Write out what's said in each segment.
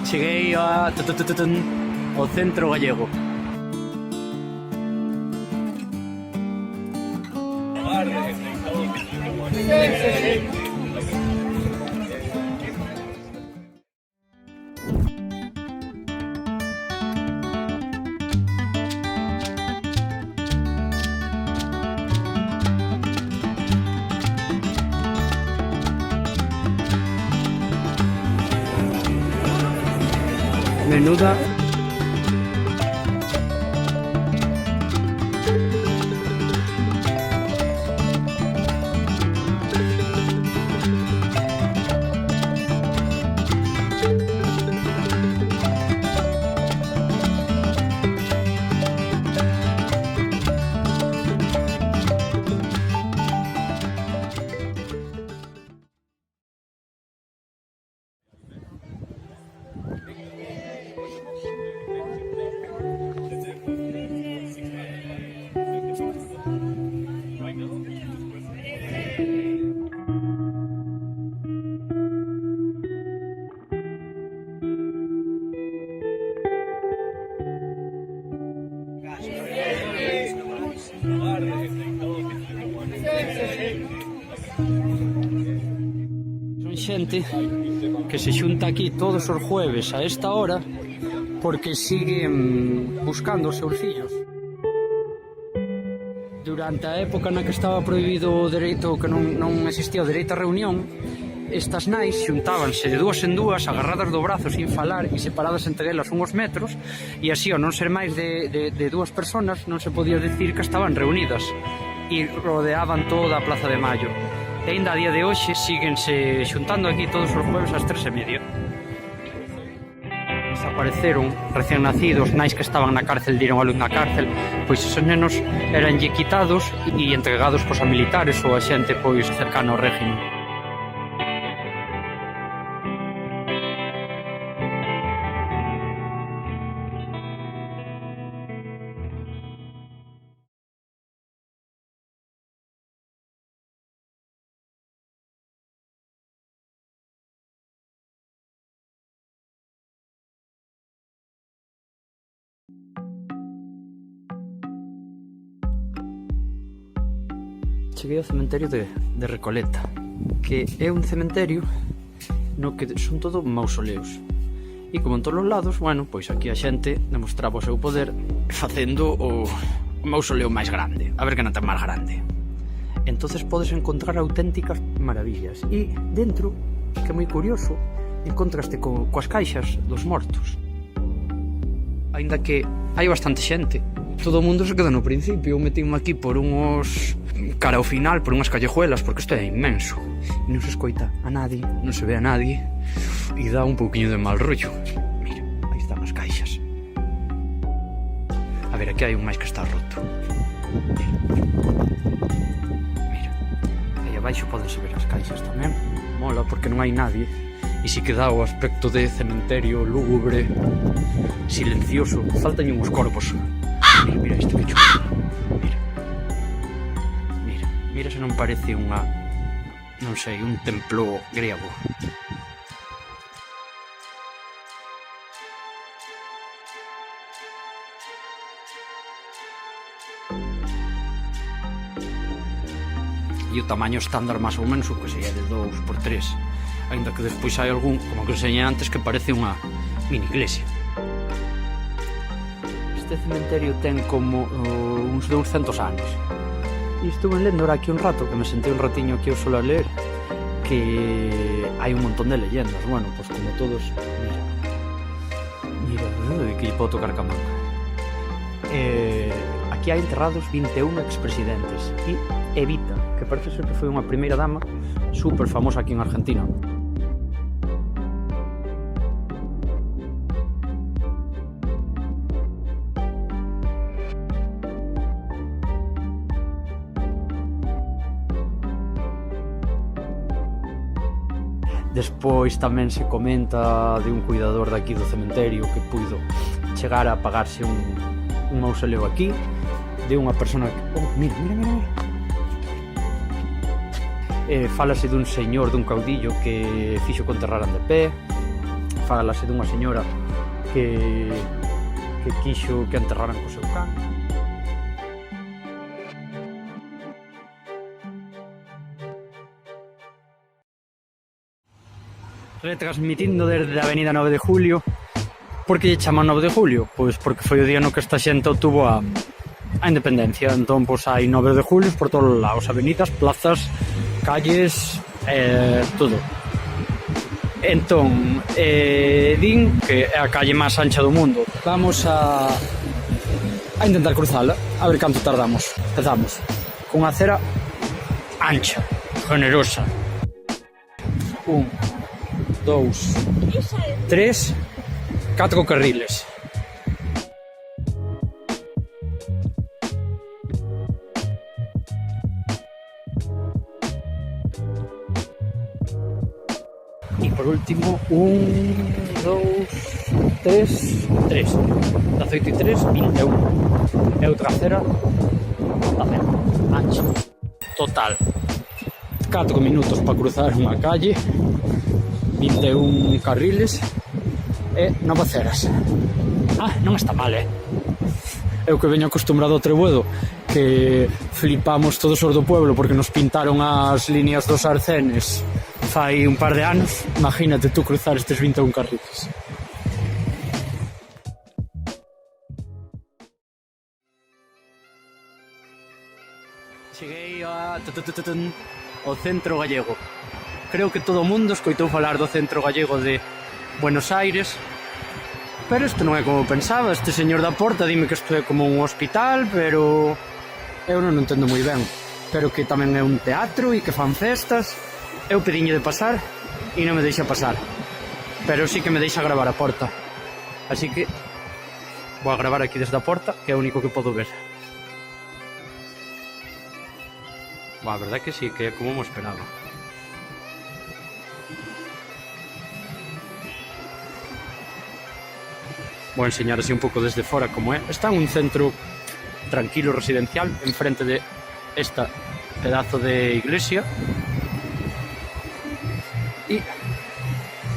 Cheguei ao centro gallego. Menuda son xente que se xunta aquí todos os jueves a esta hora porque siguen buscando os seus fillos. Durante a época na que estaba prohibido o dereito, que non existía o dereito a reunión, estas nais xuntábanse de dúas en dúas, agarradas do brazo sin falar e separadas entre elas unhos metros, e así, ao non ser máis de dúas personas, non se podía dicir que estaban reunidas, e rodeaban toda a Plaza de Mayo. E ainda a día de hoxe síguense xuntando aquí todos os jueves ás 3:30. Desapareceron recén nacidos, nais que estaban na cárcel, diron a luz na cárcel, pois esos nenos eranlle quitados e entregados a militares ou a xente pois cercana ao régimen. Cheguei ao cementerio de Recoleta, que é un cementerio no que son todo mausoleos. E como en todos os lados, bueno, pois aquí a xente demostraba o seu poder facendo o mausoleo máis grande, a ver que non ten máis grande. Entonces podes encontrar auténticas maravillas. E dentro, que é moi curioso, encontraste coas caixas dos mortos. Ainda que hai bastante xente, todo o mundo se queda no principio. Eu metín-me aquí por unhos... cara ao final, por unhas callejuelas, porque isto é inmenso e non se escoita a nadie, non se ve a nadie e dá un pouquiño de mal rollo. Mira, aí están as caixas. A ver, aquí hai un máis que está roto. Mira, aí abaixo podense ver as caixas tamén. Mola porque non hai nadie e si que dá o aspecto de cementerio lúgubre, silencioso. Faltan uns corpos. Mira, mira isto que chulo. Mira se non parece unha, non sei, un templo griego. E o tamaño estándar máis ou menos o que sería de 2x3, ainda que despois hai algún, como que enseñei antes, que parece unha mini iglesia. Este cementerio ten como uns 200 anos. E estuve lendo ahora aquí un rato, que me sentí un ratiño aquí eu solo a ler, que hai un montón de leyendas. Bueno, pues como todos, mira, que lle podo tocar ca manga. Aquí hai enterrados 21 expresidentes e Evita, que parece ser que foi unha primeira dama super famosa aquí en Argentina. Despois tamén se comenta de un cuidador daqui do cementerio que puido chegar a pagarse un mausoleo aquí, de unha persona que... Oh, mira. Fálase dun señor, dun caudillo que fixo que o enterraran de pé. fálase dunha señora que quixo que enterraran co seu can. Retransmitindo desde a avenida 9 de Julio. Por que lle chaman 9 de Julio? Pois porque foi o día no que esta xente obtuvo a independencia. Entón, pois hai 9 de Julio por todos os lados, avenidas, plazas, calles, todo. Entón, din que é a calle máis ancha do mundo. Vamos a intentar cruzala, a ver canto tardamos. Empezamos con unha acera ancha, generosa. 1, 2, 3, 4 carriles. Y por último, 1, 2, 3, 18 y 3, 21. E outra acera tamén ancha. Total 4 minutos para cruzar unha calle, 21 carriles e 9 aceras. Non está mal, Eu que veño acostumbrado ao Treboedo, que flipamos todos os do pueblo porque nos pintaron as líneas dos arcenes fai un par de anos. Imagínate tú cruzar estes 21 carriles. Cheguei ao Centro Gallego. Creo que todo o mundo escoitou falar do Centro Gallego de Buenos Aires, pero isto non é como pensaba. Este señor da porta dime que isto é como un hospital, pero eu non entendo moi ben. Pero que tamén é un teatro e que fan festas. Eu pediñe de pasar e non me deixa pasar, pero sí que me deixa gravar a porta, así que vou a gravar aquí desde a porta, que é o único que podo ver. A verdade que sí, que é como me esperaba. Vou enseñar así un pouco desde fora como é. Está en un centro tranquilo residencial, enfrente de esta pedazo de iglesia. E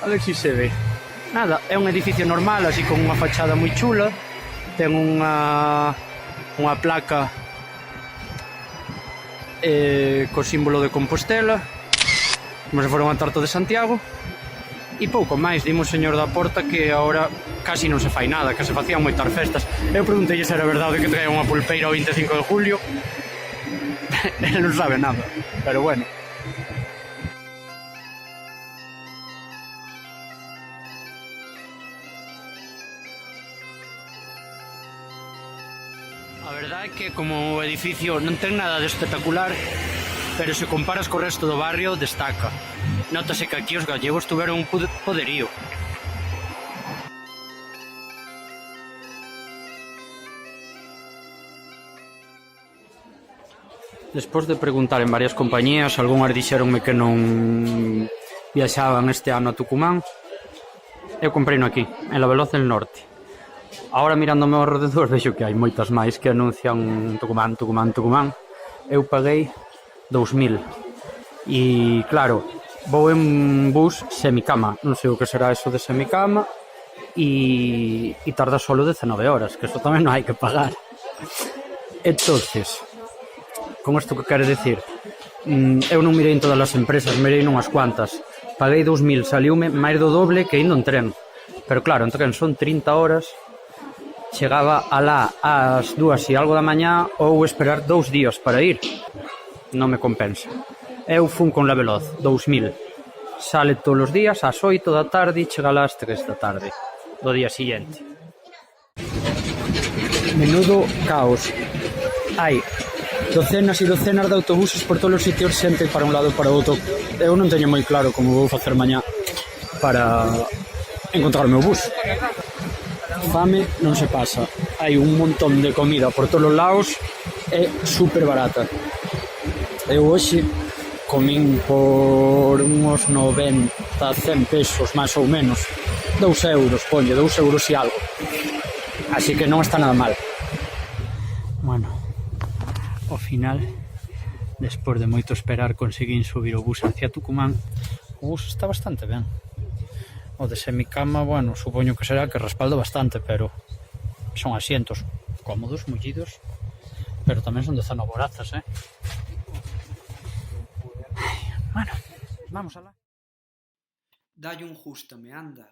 a ver si se ve. Nada, é un edificio normal, así con unha fachada moi chula. Ten unha placa co símbolo de Compostela, como se fora unha tarta de Santiago. E pouco máis. Dimo o señor da porta que agora casi non se fai nada, que se facían moitas festas. Eu preguntei se era verdade que traía unha pulpeira o 25 de julio. Ele non sabe nada, pero bueno. A verdade é que como o edificio non ten nada de espectacular, pero se comparas co resto do barrio destaca. Nótase que aquí os gallegos tuveron un poderío. Despois de preguntar en varias compañías, algunhas dixéronme que non viaxaban este ano a Tucumán. Eu comprei-no aquí, en La Veloz del Norte. Agora mirando ao meu alrededor vexo que hai moitas máis que anuncian Tucumán. Eu paguei 2.000 e claro, vou en bus semicama, non sei o que será eso de semicama, e tarda solo 19 horas, que eso tamén non hai que pagar. Entonces, con isto que quero dicir, eu non mirei en todas as empresas, mirei nunhas cuantas. Paguei 2.000, saliume máis do doble que indo en tren, pero claro, en tren son 30 horas. Chegaba alá ás 2 e algo da mañá ou esperar 2 días para ir. Non me compensa. Eu fun con La Veloz, 2.000. Sale todos os días ás 8 da tarde e chega alá ás 3 da tarde do día siguiente. Menudo caos. Hai docenas e docenas de autobuses por todos os sitios, xente para un lado e para outro. Eu non teño moi claro como vou facer mañá para encontrar o meu bus. Fame non se pasa. Hai un montón de comida por todos os lados, é super barata. Eu hoxe comín por uns 90, 100 pesos, máis ou menos. 2 euros, ponlle, 2 euros e algo. Así que non está nada mal. Bueno, ao final, despois de moito esperar, conseguín subir o bus hacia Tucumán. O bus está bastante ben. O de semicama, bueno, supoño que será que respalda bastante, pero son asientos cómodos, mullidos, pero tamén son de zona borazas, Bueno, vamos alá. Dalle un gústame, anda.